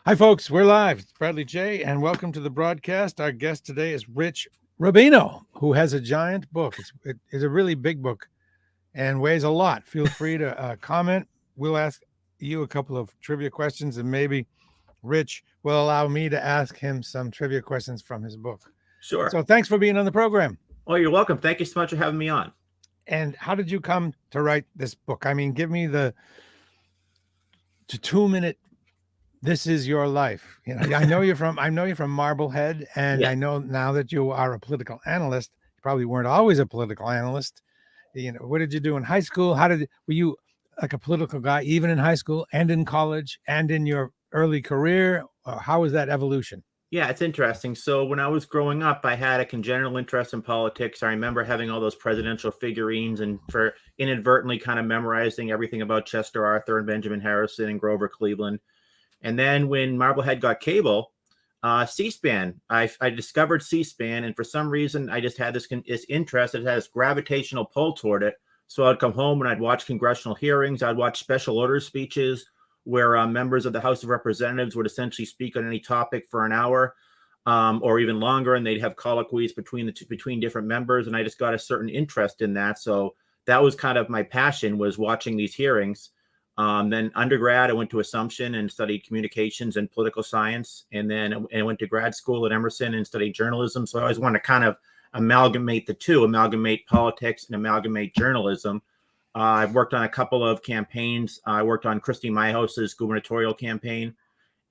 Hi, folks. We're live. It's Bradley J, and welcome to the broadcast. Our guest today is Rich Rubino, who has a giant book. It is a really big book and weighs a lot. Feel free to comment. We'll ask you a couple of trivia questions, and maybe Rich will allow me to ask him some trivia questions from his book. Sure. So thanks for being on the program. Oh, you're welcome. Thank you so much for having me on. And how did you come to write this book? I mean, give me the 2-minute. This is your life. You know, I know you're from Marblehead, and Yeah. I know now that you are a political analyst. You probably weren't always a political analyst. You know, what did you do in high school? Were you like a political guy even in high school and in college and in your early career? Or how was that evolution? Yeah, it's interesting. So when I was growing up, I had a congenital interest in politics. I remember having all those presidential figurines and for inadvertently kind of memorizing everything about Chester Arthur and Benjamin Harrison and Grover Cleveland. And then when Marblehead got cable, C-SPAN, I discovered C-SPAN, and for some reason, I just had this interest. It has gravitational pull toward it. So I'd come home and I'd watch congressional hearings. I'd watch special order speeches where members of the House of Representatives would essentially speak on any topic for an hour or even longer, and they'd have colloquies between different members. And I just got a certain interest in that. So that was kind of my passion, was watching these hearings. Then undergrad, I went to Assumption and studied communications and political science. And then I went to grad school at Emerson and studied journalism. So I always wanted to kind of amalgamate the two, amalgamate politics and amalgamate journalism. I've worked on a couple of campaigns. I worked on Christy Myhouse's gubernatorial campaign.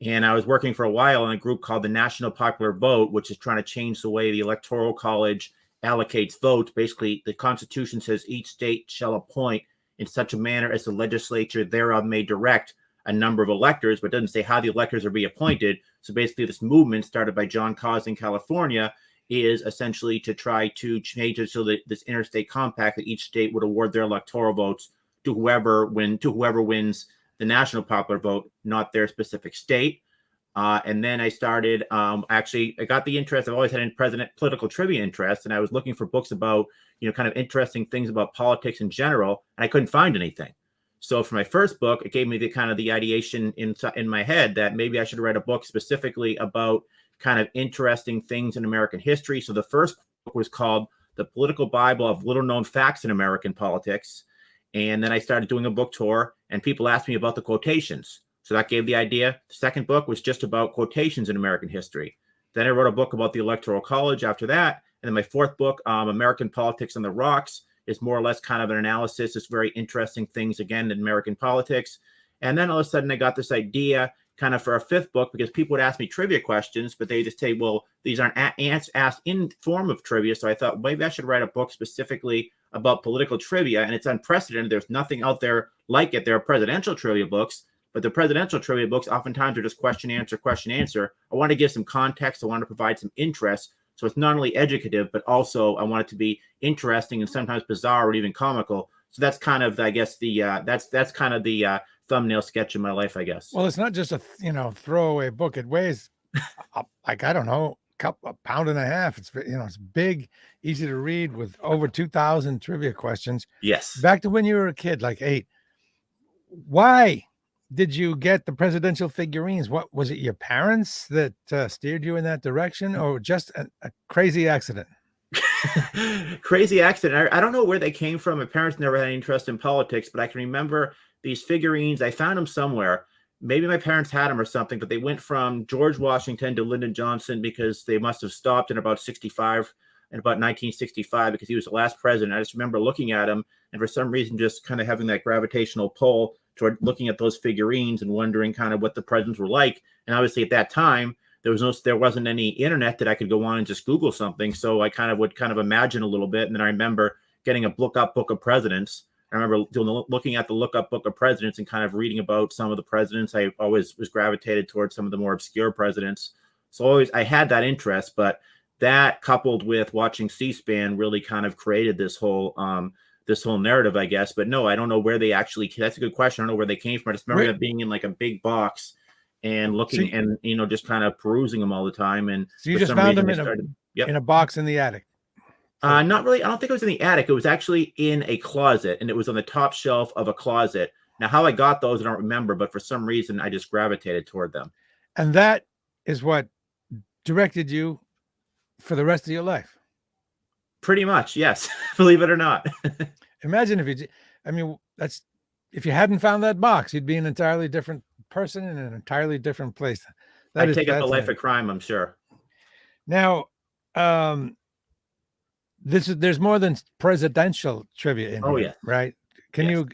And I was working for a while in a group called the National Popular Vote, which is trying to change the way the Electoral College allocates votes. Basically, the Constitution says each state shall appoint in such a manner as the legislature thereof may direct a number of electors, but doesn't say how the electors are being appointed. So basically, this movement started by John Cause in California is essentially to try to change it so that this interstate compact that each state would award their electoral votes to whoever wins the national popular vote, not their specific state. And then I started, I got the interest. I've always had political trivia interest, and I was looking for books about, kind of interesting things about politics in general, and I couldn't find anything. So for my first book, it gave me the ideation in my head that maybe I should write a book specifically about kind of interesting things in American history. So the first book was called The Political Bible of Little Known Facts in American Politics. And then I started doing a book tour, and people asked me about the quotations. So that gave the idea. The second book was just about quotations in American history. Then I wrote a book about the Electoral College after that. And then my fourth book, American Politics on the Rocks, is more or less kind of an analysis. It's very interesting things, again, in American politics. And then all of a sudden I got this idea kind of for a fifth book, because people would ask me trivia questions, but they just say, well, these aren't asked in form of trivia. So I thought maybe I should write a book specifically about political trivia. And it's unprecedented. There's nothing out there like it. There are presidential trivia books, but the presidential trivia books oftentimes are just question, answer, question, answer. I want to give some context. I want to provide some interest. So it's not only educative, but also I want it to be interesting and sometimes bizarre or even comical. So that's kind of, I guess, that's kind of the thumbnail sketch of my life, I guess. Well, it's not just a throwaway book. It weighs like, I don't know, a pound and a half. It's it's big, easy to read, with over 2,000 trivia questions. Yes. Back to when you were a kid, like 8. Why did you get the presidential figurines? What was it? Your parents that steered you in that direction, or just a crazy accident? Crazy accident. I don't know where they came from. My parents never had any interest in politics, but I can remember these figurines. I found them somewhere. Maybe my parents had them or something, but they went from George Washington to Lyndon Johnson because they must have stopped in about 1965, because he was the last president. I just remember looking at him and for some reason just kind of having that gravitational pull toward looking at those figurines and wondering kind of what the presidents were like. And obviously at that time, there wasn't any internet that I could go on and just Google something. So I would imagine a little bit. And then I remember getting a Book of Presidents. I remember looking at the Look Up Book of Presidents and kind of reading about some of the presidents. I always was gravitated towards some of the more obscure presidents. So I had that interest, but that coupled with watching C-SPAN really kind of created this whole narrative, I guess. But no, I don't know where they actually, that's a good question. I don't know where they came from. I just remember that being in like a big box and looking and, just kind of perusing them all the time. And so you just found them in a box in the attic? Not really. I don't think it was in the attic. It was actually in a closet, and it was on the top shelf of a closet. Now, how I got those, I don't remember, but for some reason, I just gravitated toward them. And that is what directed you for the rest of your life. Pretty much, yes. Believe it or not. Imagine if you, I mean, that's, if you hadn't found that box, you'd be an entirely different person in an entirely different place. I'd take up a life of crime, I'm sure. Now, there's more than presidential trivia in here, yeah. right? Can you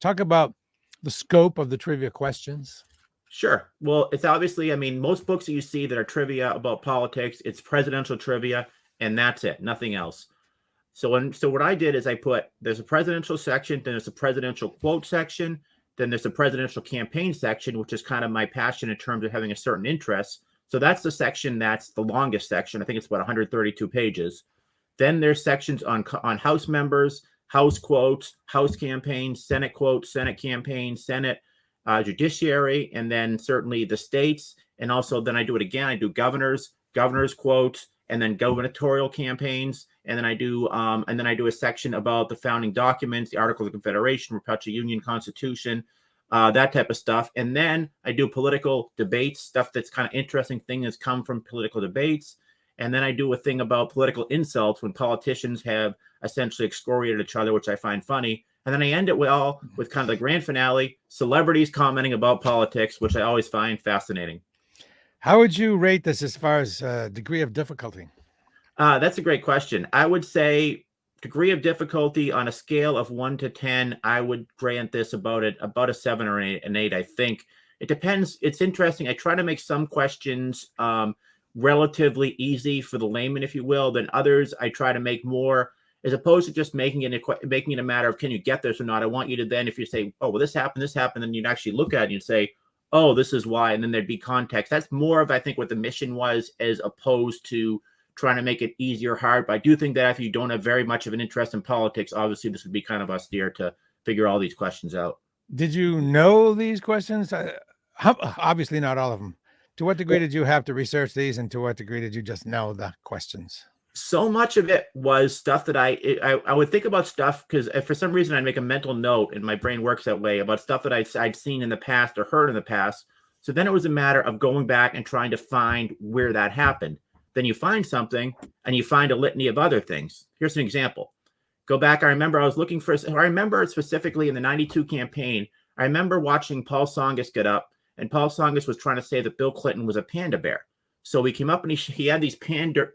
talk about the scope of the trivia questions? Sure. Well, it's obviously, I mean, most books that you see that are trivia about politics, it's presidential trivia, and that's it, nothing else. So what I did is I put, there's a presidential section, then there's a presidential quote section, then there's a presidential campaign section, which is kind of my passion in terms of having a certain interest. So that's the section that's the longest section. I think it's about 132 pages. Then there's sections on House members, House quotes, House campaigns, Senate quotes, Senate campaigns, Senate judiciary, and then certainly the states. And also then I do it again. I do governors quotes, and then gubernatorial campaigns. And then I do a section about the founding documents, the Articles of Confederation, Perpetual Union, Constitution, that type of stuff. And then I do political debates, stuff that's kind of interesting thing that's come from political debates. And then I do a thing about political insults when politicians have essentially excoriated each other, which I find funny. And then I end it with kind of the grand finale, celebrities commenting about politics, which I always find fascinating. How would you rate this as far as degree of difficulty? That's a great question. I would say degree of difficulty on a scale of 1 to 10, I would grant this about a 7 or an 8, I think. It depends. It's interesting. I try to make some questions relatively easy for the layman, if you will, than others. I try to make more, as opposed to just making it a matter of can you get this or not. I want you to then, if you say, oh, well, this happened, then you'd actually look at it and you'd say, oh, this is why, and then there'd be context. That's more of, I think, what the mission was, as opposed to trying to make it easy or hard. But I do think that if you don't have very much of an interest in politics, obviously this would be kind of austere to figure all these questions out. Did you know these questions? Obviously not all of them. To what degree did you have to research these, and to what degree did you just know the questions? So much of it was stuff that I would think about stuff, because for some reason I'd make a mental note, and my brain works that way, about stuff that I'd seen in the past or heard in the past. So then it was a matter of going back and trying to find where that happened. Then you find something and you find a litany of other things. Here's an example. Go back. I remember specifically in the 92 campaign, I remember watching Paul Tsongas get up, and Paul Tsongas was trying to say that Bill Clinton was a panda bear. So he came up and he had these panda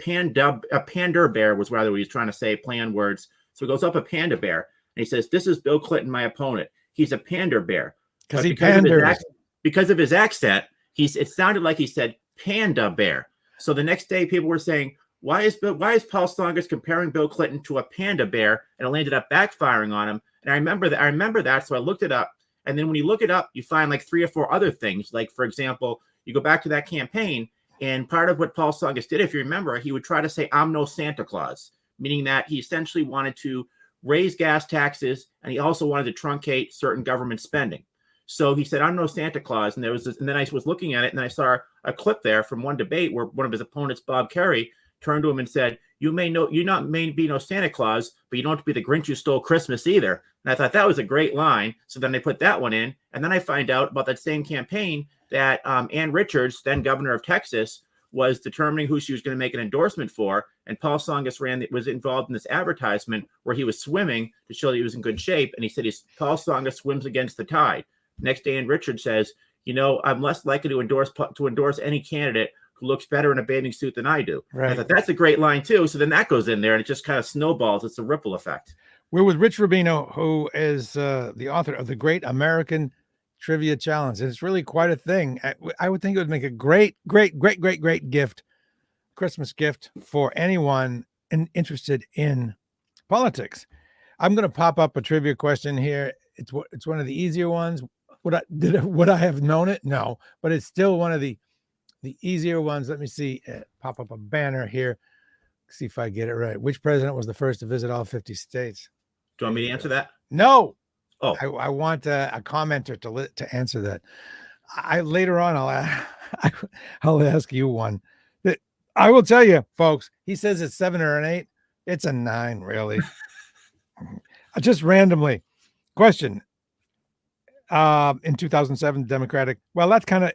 bear was rather what he was trying to say, play on words. So he goes up a panda bear and he says, this is Bill Clinton, my opponent. He's a panda bear. Because of his accent, it sounded like he said panda bear. So the next day people were saying, why is Paul Tsongas comparing Bill Clinton to a panda bear? And it ended up backfiring on him. And I remember that. So I looked it up. And then when you look it up, you find like 3 or 4 other things. Like, for example, you go back to that campaign, and part of what Paul Tsongas did, if you remember, he would try to say, I'm no Santa Claus, meaning that he essentially wanted to raise gas taxes, and he also wanted to truncate certain government spending. So he said, I'm no Santa Claus. And and then I was looking at it, and I saw a clip there from one debate where one of his opponents, Bob Kerrey, turned to him and said, you may be no Santa Claus, but you don't have to be the Grinch who stole Christmas either. And I thought that was a great line. So then I put that one in. And then I find out about that same campaign that Ann Richards, then governor of Texas, was determining who she was going to make an endorsement for. And Paul Tsongas was involved in this advertisement where he was swimming to show that he was in good shape. And he said, Paul Tsongas swims against the tide. Next day, Ann Richards says, I'm less likely to endorse any candidate who looks better in a bathing suit than I do. Right. I thought that's a great line too. So then that goes in there and it just kind of snowballs. It's a ripple effect. We're with Rich Rubino, who is the author of the Great American Trivia Challenge. And it's really quite a thing. I would think it would make a great gift, Christmas gift for anyone interested in politics. I'm going to pop up a trivia question here. It's one of the easier ones. Would I have known it? No, but it's still one of the easier ones. Let me see. Pop up a banner here. See if I get it right. Which president was the first to visit all 50 states? Do you want me to answer that? No. Oh, I want a commenter to answer that. Later on I'll ask you one. I will tell you, folks. He says it's 7 or an 8. It's a 9, really. Just randomly. Question. In 2007, Democratic. Well, that's kind of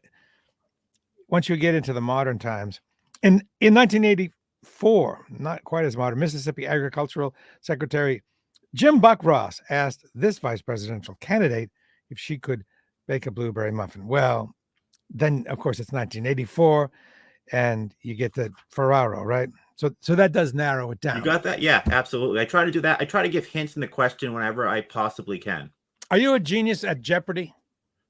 once you get into the modern times, in 1984, not quite as modern, Mississippi Agricultural Secretary Jim Buck Ross asked this vice presidential candidate if she could bake a blueberry muffin. Well, then of course it's 1984, and you get the Ferraro, right? So that does narrow it down. You got that? Yeah, absolutely. I try to do that. I try to give hints in the question whenever I possibly can. Are you a genius at Jeopardy?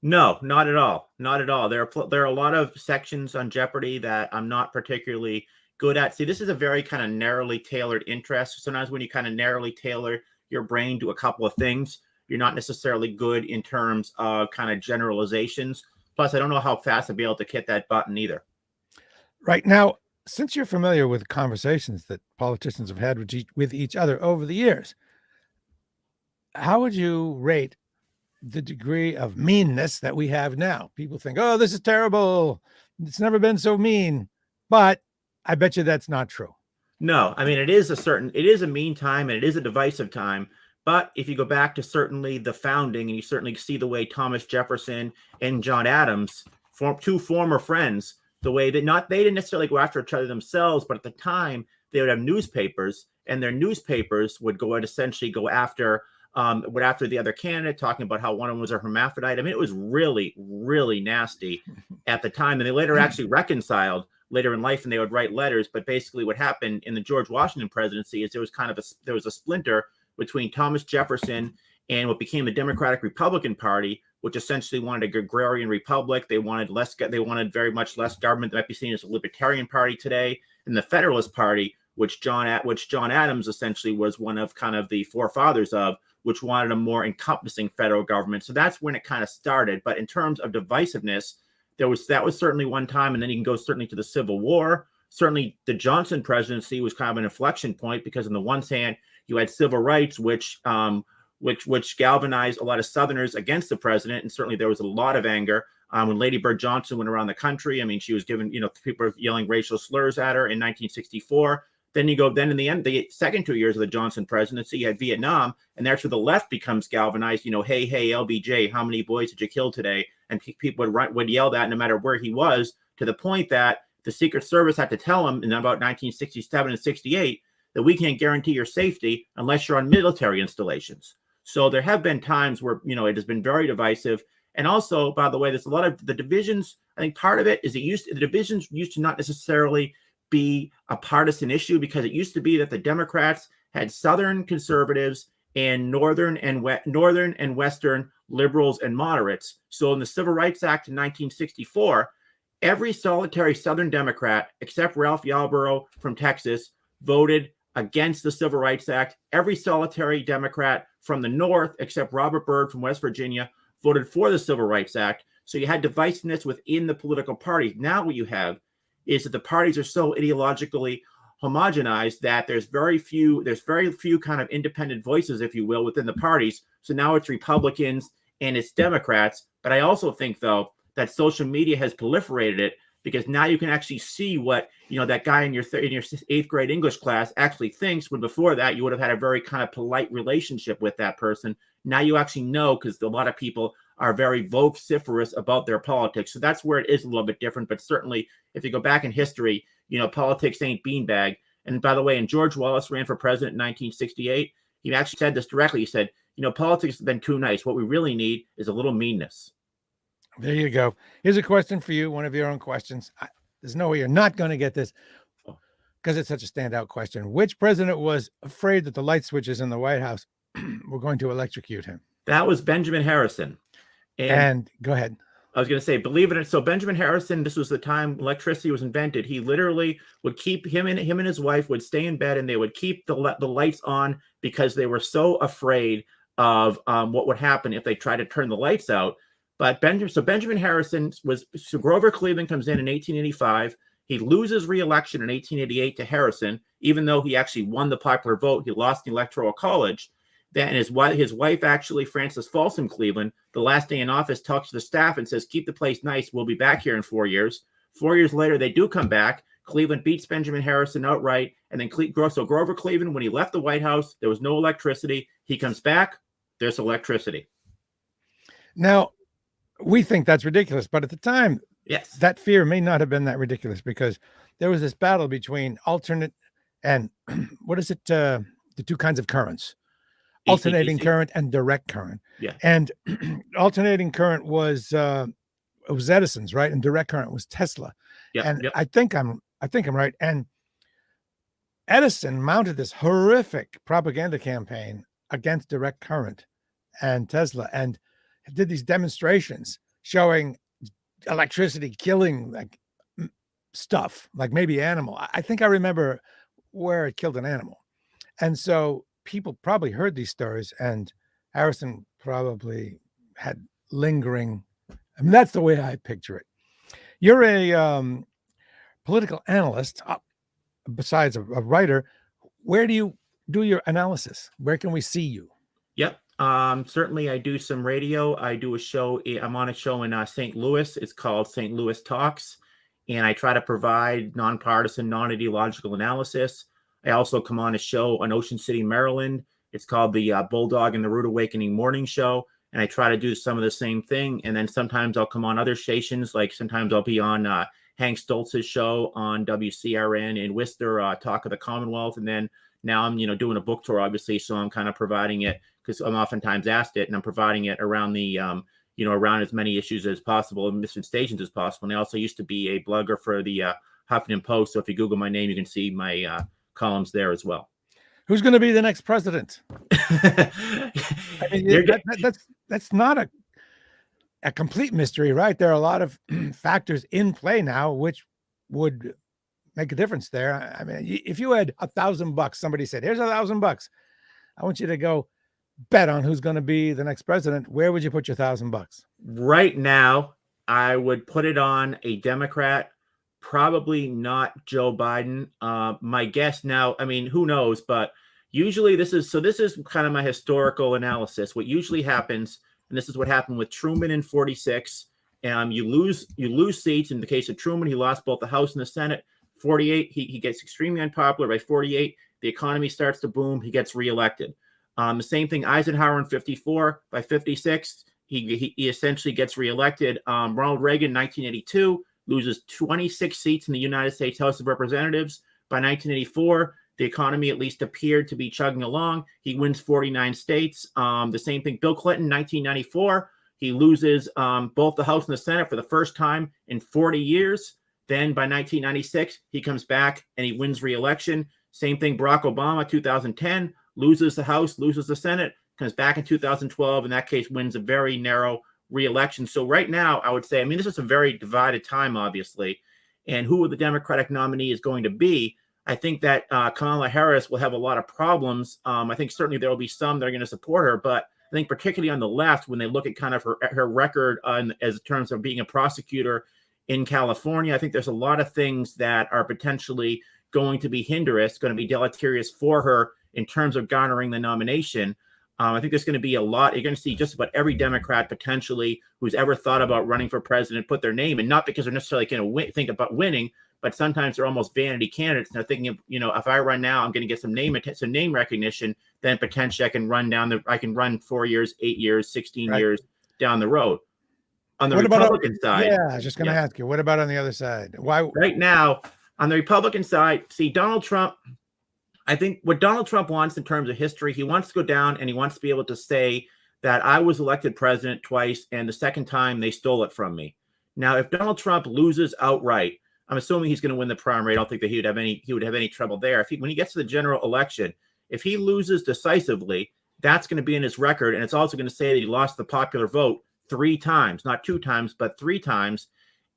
No, not at all. Not at all. There are a lot of sections on Jeopardy that I'm not particularly good at. See, this is a very kind of narrowly tailored interest. Sometimes when you kind of narrowly tailor your brain to a couple of things, you're not necessarily good in terms of kind of generalizations. Plus, I don't know how fast I'd be able to hit that button either. Right now, since you're familiar with conversations that politicians have had with each other over the years, how would you rate the degree of meanness that we have now? People think, oh, this is terrible. It's never been so mean. But I bet you that's not true. No, I mean, it is a mean time and it is a divisive time. But if you go back to certainly the founding, and you certainly see the way Thomas Jefferson and John Adams, two former friends, the way that they didn't necessarily go after each other themselves, but at the time they would have newspapers, and their newspapers would essentially go after the other candidate, talking about how one of them was a hermaphrodite. I mean, it was really, really nasty at the time. And they later actually reconciled later in life, and they would write letters. But basically what happened in the George Washington presidency is there was a splinter between Thomas Jefferson and what became the Democratic Republican Party, which essentially wanted a agrarian republic. They wanted very much less government. That might be seen as a libertarian party today. And the Federalist Party, which John Adams essentially was one of kind of the forefathers of, which wanted a more encompassing federal government. So that's when it kind of started. But in terms of divisiveness, that was certainly one time. And then you can go certainly to the Civil War. Certainly the Johnson presidency was kind of an inflection point, because on the one hand, you had civil rights, which galvanized a lot of Southerners against the president. And certainly there was a lot of anger when Lady Bird Johnson went around the country. I mean, she was given, people were yelling racial slurs at her in 1964. Then in the end, the second 2 years of the Johnson presidency, you had Vietnam, and that's where the left becomes galvanized. Hey, LBJ, how many boys did you kill today? And people would yell that no matter where he was, to the point that the Secret Service had to tell him in about 1967 and 68 that we can't guarantee your safety unless you're on military installations. So there have been times where, it has been very divisive. And also, by the way, there's a lot of the divisions. I think part of it is the divisions used to not necessarily be a partisan issue, because it used to be that the Democrats had Southern conservatives and Northern and Western liberals and moderates. So in the Civil Rights Act in 1964, every solitary Southern Democrat, except Ralph Yarborough from Texas, voted against the Civil Rights Act. Every solitary Democrat from the North, except Robert Byrd from West Virginia, voted for the Civil Rights Act. So you had divisiveness within the political parties. Now what you have is that the parties are so ideologically homogenized that there's very few kind of independent voices, if you will, within the parties. So now it's Republicans and it's Democrats. But I also think, though, that social media has proliferated it, because now you can actually see what that guy in your 8th grade English class actually thinks, when before that you would have had a very kind of polite relationship with that person. Now you actually know, because a lot of people are very vociferous about their politics. So that's where it is a little bit different. But certainly, if you go back in history, politics ain't beanbag. And by the way, and George Wallace ran for president in 1968. He actually said this directly. He said, politics has been too nice. What we really need is a little meanness. There you go. Here's a question for you, one of your own questions. There's no way you're not going to get this, because it's such a standout question. Which president was afraid that the light switches in the White House were going to electrocute him? That was Benjamin Harrison. And go ahead. I was going to say, believe it or not, so Benjamin Harrison, this was the time electricity was invented. He literally would keep him and his wife would stay in bed, and they would keep the lights on, because they were so afraid of what would happen if they tried to turn the lights out. But Benjamin Harrison Grover Cleveland comes in 1885. He loses re-election in 1888 to Harrison, even though he actually won the popular vote. He lost the Electoral College. Then his wife, actually, Frances Folsom Cleveland, the last day in office, talks to the staff and says, keep the place nice. We'll be back here in 4 years. 4 years later, they do come back. Cleveland beats Benjamin Harrison outright. And then Grover Cleveland, when he left the White House, there was no electricity. He comes back. There's electricity. Now, we think that's ridiculous. But at the time, Yes. that fear may not have been that ridiculous, because there was this battle between alternate and what is it? The two kinds of currents, AC, alternating DC. current and direct current. Yeah. And alternating current was Edison's, right? And direct current was Tesla. Yep. And Yep. I think I'm right. And Edison mounted this horrific propaganda campaign against direct current and Tesla, and did these demonstrations showing electricity killing like stuff, like maybe animal. I think I remember where it killed an animal. And so people probably heard these stories, and Harrison probably had lingering. I mean, that's the way I picture it. You're a political analyst, besides a writer. Where do you do your analysis? Where can we see you? Yep. Certainly I do some radio. I do a show. I'm on a show in St. Louis. It's called St. Louis Talks. And I try to provide nonpartisan, non-ideological analysis. I also come on a show in Ocean City, Maryland. It's called the Bulldog and the Rude Awakening Morning Show. And I try to do some of the same thing. And then sometimes I'll come on other stations. Like sometimes I'll be on Hank Stoltz's show on WCRN in Worcester, Talk of the Commonwealth. And then now I'm, doing a book tour, obviously. So I'm kind of providing it, because I'm oftentimes asked it, and I'm providing it around the, around as many issues as possible and different stations as possible. And I also used to be a blogger for the Huffington Post. So if you Google my name, you can see my columns there as well. Who's going to be the next president? I mean, that's not a complete mystery, right? There are a lot of factors in play now, which would make a difference there. I mean, if you had $1,000, somebody said, "Here's $1,000. I want you to go bet on who's going to be the next president." Where would you put your $1,000? Right now, I would put it on a Democrat, probably not Joe Biden. My guess now, I mean, who knows, but usually this is kind of my historical analysis. What usually happens, and this is what happened with Truman in 46. You lose seats. In the case of Truman, he lost both the House and the Senate. 48, he gets extremely unpopular. By 48, the economy starts to boom. He gets reelected. The same thing, Eisenhower in 54. By 56, he essentially gets reelected. Ronald Reagan, 1982, loses 26 seats in the United States House of Representatives. By 1984, the economy at least appeared to be chugging along. He wins 49 states. The same thing, Bill Clinton, 1994, he loses both the House and the Senate for the first time in 40 years. Then by 1996, he comes back and he wins re-election. Same thing, Barack Obama, 2010, loses the House, loses the Senate, comes back in 2012, in that case, wins a very narrow re-election. So right now, I would say, I mean, this is a very divided time, obviously, and who the Democratic nominee is going to be. I think that Kamala Harris will have a lot of problems. I think certainly there will be some that are going to support her, but I think particularly on the left, when they look at kind of her record as in terms of being a prosecutor in California, I think there's a lot of things that are potentially going to be going to be deleterious for her in terms of garnering the nomination. I think there's going to be a lot. You're going to see just about every Democrat potentially who's ever thought about running for president put their name in, not because they're necessarily going to think about winning, but sometimes they're almost vanity candidates. And they're thinking, if I run now, I'm going to get some name recognition. Then potentially I can run 4 years, 8 years, 16 years down the road. On the Republican side, yeah, I was just going to ask you, what about on the other side? Why right now on the Republican side? See, Donald Trump. I think what Donald Trump wants in terms of history, he wants to go down and he wants to be able to say that I was elected president twice, and the second time they stole it from me. Now, if Donald Trump loses outright, I'm assuming he's going to win the primary. I don't think that he would have any trouble there. When he gets to the general election, if he loses decisively, that's going to be in his record, and it's also going to say that he lost the popular vote 3 times, not 2 times, but 3 times.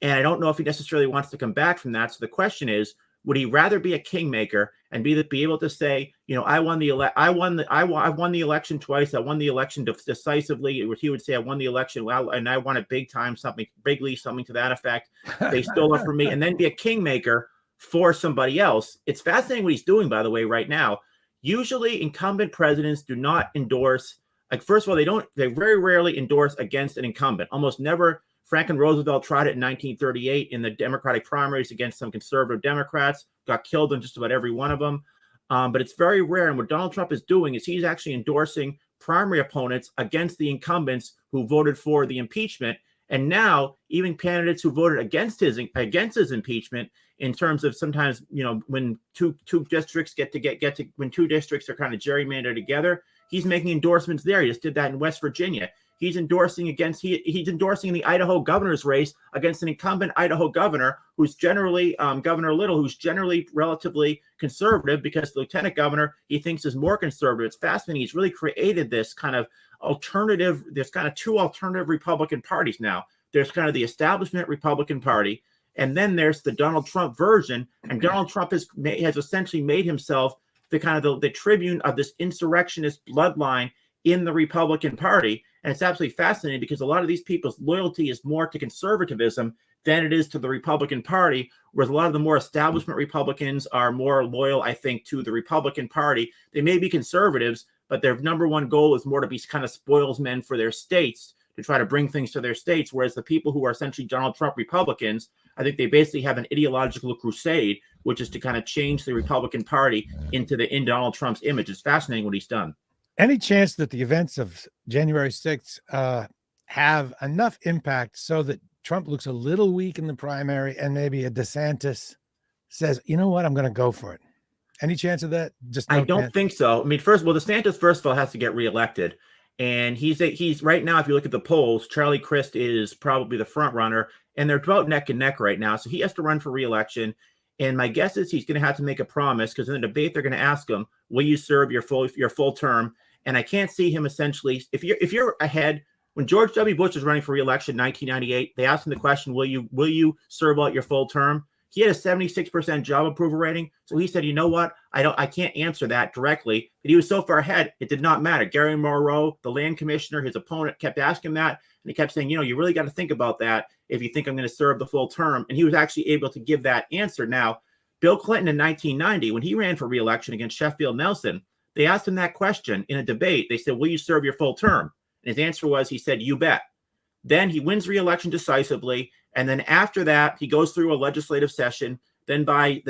And I don't know if he necessarily wants to come back from that. So the question is, would he rather be a kingmaker and be able to say, I won the election twice. I won the election decisively. He would say, I won the election, and I won it big time, something to that effect. They stole it from me, and then be a kingmaker for somebody else. It's fascinating what he's doing, by the way, right now. Usually, incumbent presidents do not endorse. Like, first of all, they very rarely endorse against an incumbent. Almost never. Franklin Roosevelt tried it in 1938 in the Democratic primaries against some conservative Democrats, got killed in just about every one of them. But it's very rare. And what Donald Trump is doing is he's actually endorsing primary opponents against the incumbents who voted for the impeachment. And now even candidates who voted against his impeachment, in terms of sometimes, when two districts when two districts are kind of gerrymandered together, he's making endorsements there. He just did that in West Virginia. He's endorsing he's endorsing the Idaho governor's race against an incumbent Idaho governor who's generally Governor Little, who's generally relatively conservative, because the lieutenant governor he thinks is more conservative. It's fascinating. He's really created this kind of alternative. There's kind of two alternative Republican parties now. There's kind of the establishment Republican Party, and then there's the Donald Trump version. And Donald Trump has essentially made himself the kind of the tribune of this insurrectionist bloodline in the Republican Party. And it's absolutely fascinating because a lot of these people's loyalty is more to conservatism than it is to the Republican Party, whereas a lot of the more establishment Republicans are more loyal, I think, to the Republican Party. They may be conservatives, but their number one goal is more to be kind of spoilsmen for their states, to try to bring things to their states, whereas the people who are essentially Donald Trump Republicans, I think they basically have an ideological crusade, which is to kind of change the Republican Party in Donald Trump's image. It's fascinating what he's done. Any chance that the events of January 6th have enough impact so that Trump looks a little weak in the primary and maybe a DeSantis says, you know what, I'm going to go for it? Any chance of that? Just I don't think so. I mean, DeSantis, first of all, has to get reelected. And he's right now, if you look at the polls, Charlie Crist is probably the front runner, and they're about neck and neck right now. So he has to run for reelection. And my guess is he's going to have to make a promise, because in the debate, they're going to ask him, will you serve your full term? And I can't see him essentially, if you're ahead, when George W. Bush was running for reelection in 1998, they asked him the question, will you serve out your full term? He had a 76% job approval rating. So he said, you know what? I can't answer that directly. But he was so far ahead, it did not matter. Gary Monroe, the land commissioner, his opponent, kept asking him that. And he kept saying, you really got to think about that if you think I'm going to serve the full term. And he was actually able to give that answer. Now, Bill Clinton in 1990, when he ran for reelection against Sheffield Nelson, they asked him that question in a debate. They said, will you serve your full term? And his answer was, he said, you bet. Then he wins re-election decisively. And then after that, he goes through a legislative session. Then by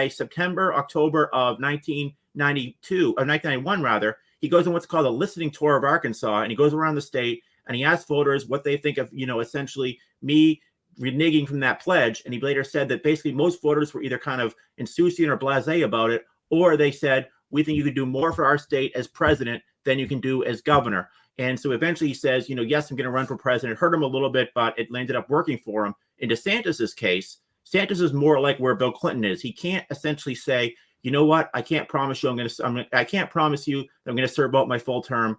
September, October of 1991 rather, he goes on what's called a listening tour of Arkansas. And he goes around the state and he asks voters what they think of, essentially me reneging from that pledge. And he later said that basically most voters were either kind of insouciant or blasé about it, or they said, we think you could do more for our state as president than you can do as governor. And so eventually he says, yes, I'm going to run for president. It hurt him a little bit, but it ended up working for him. In DeSantis's case, DeSantis is more like where Bill Clinton is. He can't essentially say, you know what, I can't promise you I can't promise you that I'm going to serve out my full term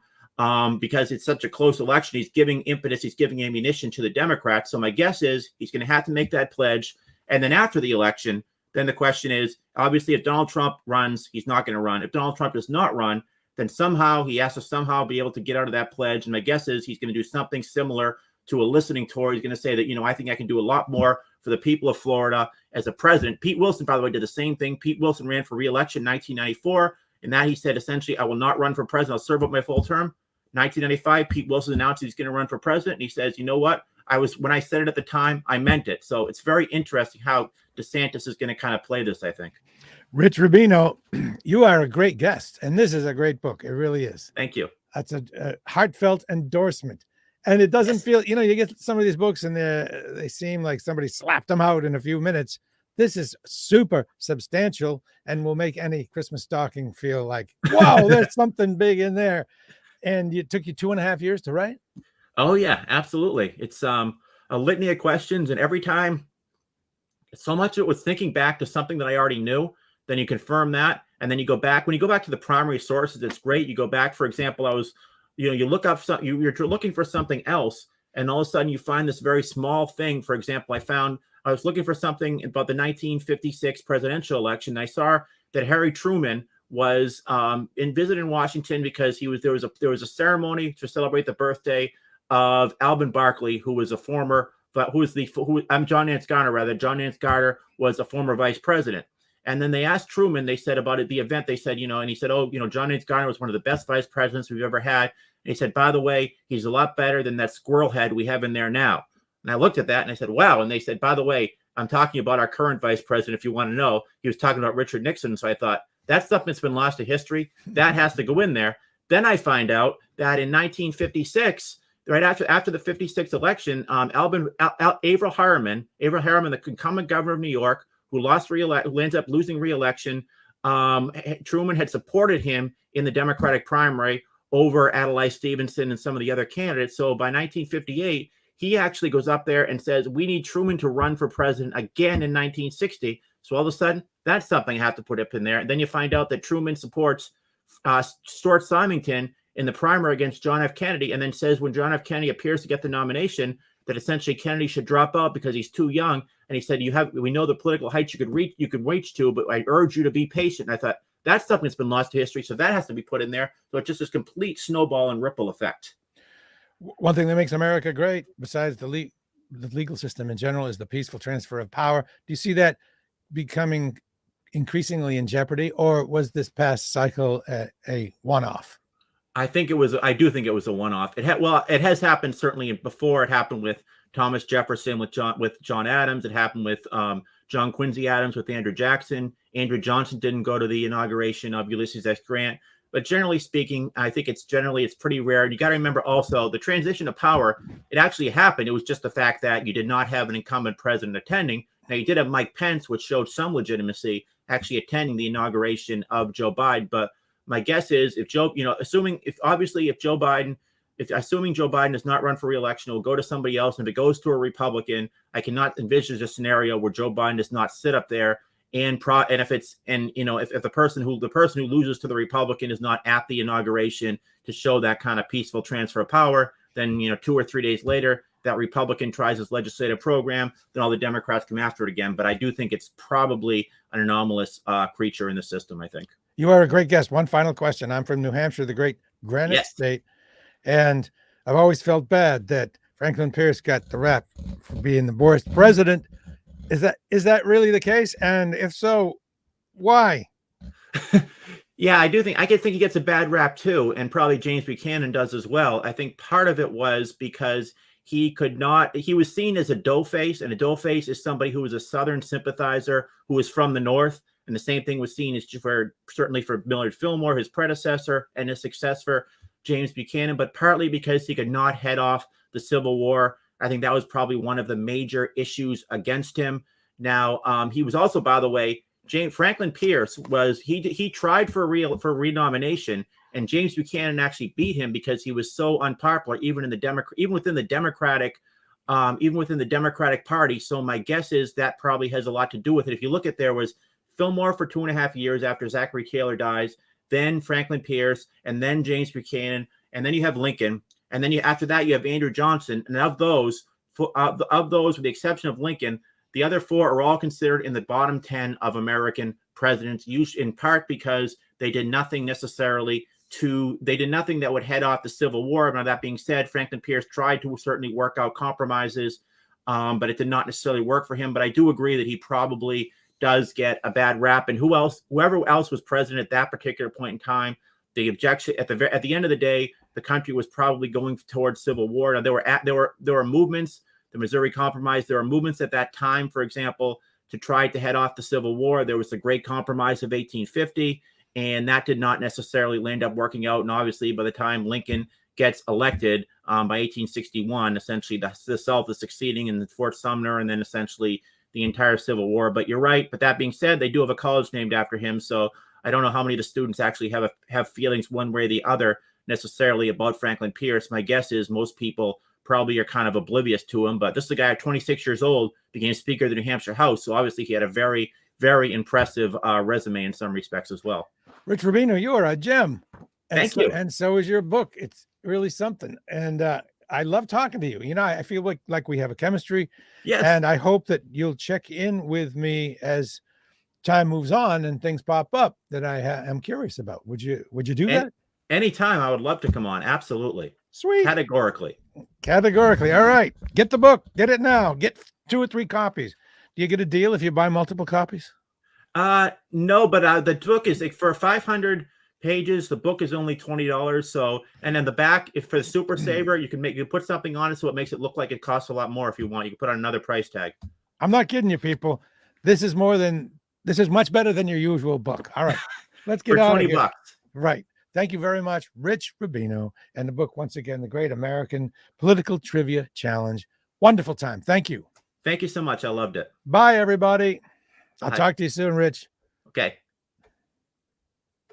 because it's such a close election. He's giving impetus, he's giving ammunition to the Democrats. So my guess is he's going to have to make that pledge. And then after the election, then the question is, obviously, if Donald Trump runs, he's not going to run. If Donald Trump does not run, then somehow he has to somehow be able to get out of that pledge. And my guess is he's going to do something similar to a listening tour. He's going to say that, I think I can do a lot more for the people of Florida as a president. Pete Wilson, by the way, did the same thing. Pete Wilson ran for re-election in 1994. And that he said, essentially, I will not run for president. I'll serve out my full term. 1995, Pete Wilson announced he's going to run for president. And he says, you know what? When I said it at the time, I meant it. So it's very interesting how DeSantis is going to kind of play this, I think. Rich Rubino, you are a great guest, and this is a great book. It really is. Thank you. That's a heartfelt endorsement. And it doesn't feel, you get some of these books and they seem like somebody slapped them out in a few minutes. This is super substantial and will make any Christmas stocking feel like, whoa, there's something big in there. And it took you 2.5 years to write? Oh, yeah, absolutely. It's a litany of questions. And every time, so much of it was thinking back to something that I already knew. Then you confirm that. And then you go back. When you go back to the primary sources, it's great. You go back, for example, you look up something, you're looking for something else. And all of a sudden you find this very small thing. For example, I was looking for something about the 1956 presidential election. I saw that Harry Truman was visited in Washington because there was a ceremony to celebrate the birthday of Alvin Barkley, who was a former, I'm John Nance Garner, rather. John Nance Garner was a former vice president. And then they asked Truman, they said about the event, they said, and he said, John Nance Garner was one of the best vice presidents we've ever had. And he said, by the way, he's a lot better than that squirrel head we have in there now. And I looked at that and I said, wow. And they said, by the way, I'm talking about our current vice president, if you want to know. He was talking about Richard Nixon. So I thought, that's something that's been lost to history. That has to go in there. Then I find out that in 1956, right after the 56 election, Averell Harriman, the incumbent governor of New York, who ends up losing re-election. Truman had supported him in the Democratic primary over Adlai Stevenson and some of the other candidates. So by 1958, he actually goes up there and says, we need Truman to run for president again in 1960. So all of a sudden, that's something I have to put up in there. And then you find out that Truman supports Stuart Symington in the primary against John F. Kennedy, and then says when John F. Kennedy appears to get the nomination, that essentially Kennedy should drop out because he's too young. And he said, we know the political heights you could reach to, but I urge you to be patient. And I thought, that's something that's been lost to history. So that has to be put in there. So it's just this complete snowball and ripple effect. One thing that makes America great, besides the legal system in general, is the peaceful transfer of power. Do you see that becoming increasingly in jeopardy, or was this past cycle a one-off? I do think it was a one-off. It has happened certainly before. It happened with Thomas Jefferson, with John Adams. It happened with John Quincy Adams, with Andrew Jackson. Andrew Johnson didn't go to the inauguration of Ulysses S. Grant. But generally speaking, I think it's pretty rare. You got to remember also the transition of power. It actually happened. It was just the fact that you did not have an incumbent president attending. Now you did have Mike Pence, which showed some legitimacy, actually attending the inauguration of Joe Biden. But my guess is assuming Joe Biden does not run for re-election, it will go to somebody else. And if it goes to a Republican, I cannot envision a scenario where Joe Biden does not sit up there if the person who loses to the Republican is not at the inauguration to show that kind of peaceful transfer of power, then 2 or 3 days later that Republican tries his legislative program, then all the Democrats come after it again. But I do think it's probably an anomalous creature in the system, I think. You are a great guest. One final question. I'm from New Hampshire, the great Granite State, and I've always felt bad that Franklin Pierce got the rap for being the worst president. Is that really the case? And if so, why? Yeah, I think he gets a bad rap too, and probably James Buchanan does as well. I think part of it was because he was seen as a doughface, and a doughface is somebody who was a Southern sympathizer who was from the North. And the same thing was seen certainly for Millard Fillmore, his predecessor, and his successor, James Buchanan, but partly because he could not head off the Civil War. I think that was probably one of the major issues against him. Now, he was also, by the way, Franklin Pierce he tried for renomination, and James Buchanan actually beat him because he was so unpopular, even within the Democratic Party. So my guess is that probably has a lot to do with it. If you look at, there was Fillmore for 2.5 years after Zachary Taylor dies, then Franklin Pierce, and then James Buchanan, and then you have Lincoln, and then after that you have Andrew Johnson. And of those, with the exception of Lincoln, the other 4 are all considered in the bottom 10 of American presidents, in part because they did nothing that would head off the Civil War. Now, that being said, Franklin Pierce tried to certainly work out compromises, but it did not necessarily work for him. But I do agree that he probably does get a bad rap. And whoever else was president at that particular point in time, the objection at the end of the day, the country was probably going towards civil war. Now, there were movements, the Missouri Compromise. There were movements at that time, for example, to try to head off the Civil War. There was the Great Compromise of 1850, and that did not necessarily end up working out. And obviously, by the time Lincoln gets elected by 1861, essentially the South is succeeding in Fort Sumner, and then essentially the entire Civil War. But you're right. But that being said, they do have a college named after him. So I don't know how many of the students actually have feelings one way or the other necessarily about Franklin Pierce. My guess is most people probably are kind of oblivious to him. But this is a guy at 26 years old, became Speaker of the New Hampshire House. So obviously he had a very, very impressive resume in some respects as well. Rich Rubino, you are a gem. Thank you. And so is your book. It's really something. And I love talking to you. I feel like we have a chemistry. Yes. And I hope that you'll check in with me as time moves on and things pop up that I am curious about. Would you do that? Anytime. I would love to come on. Absolutely. Sweet. Categorically. All right. Get the book. Get it now. Get 2 or 3 copies. Do you get a deal if you buy multiple copies? No, but the book is for 500 pages. The book is only $20. So, and then the back, if for the Super Saver, you can put something on it so it makes it look like it costs a lot more. If you want, you can put on another price tag. I'm not kidding you, people. This is much better than your usual book. All right, let's get for out 20 of here. bucks. Right. Thank you very much, Rich Rubino, and the book, once again, The Great American Political Trivia Challenge. Wonderful time. Thank you. Thank you so much. I loved it. Bye, everybody. I'll Bye. talk to you soon, Rich. Okay.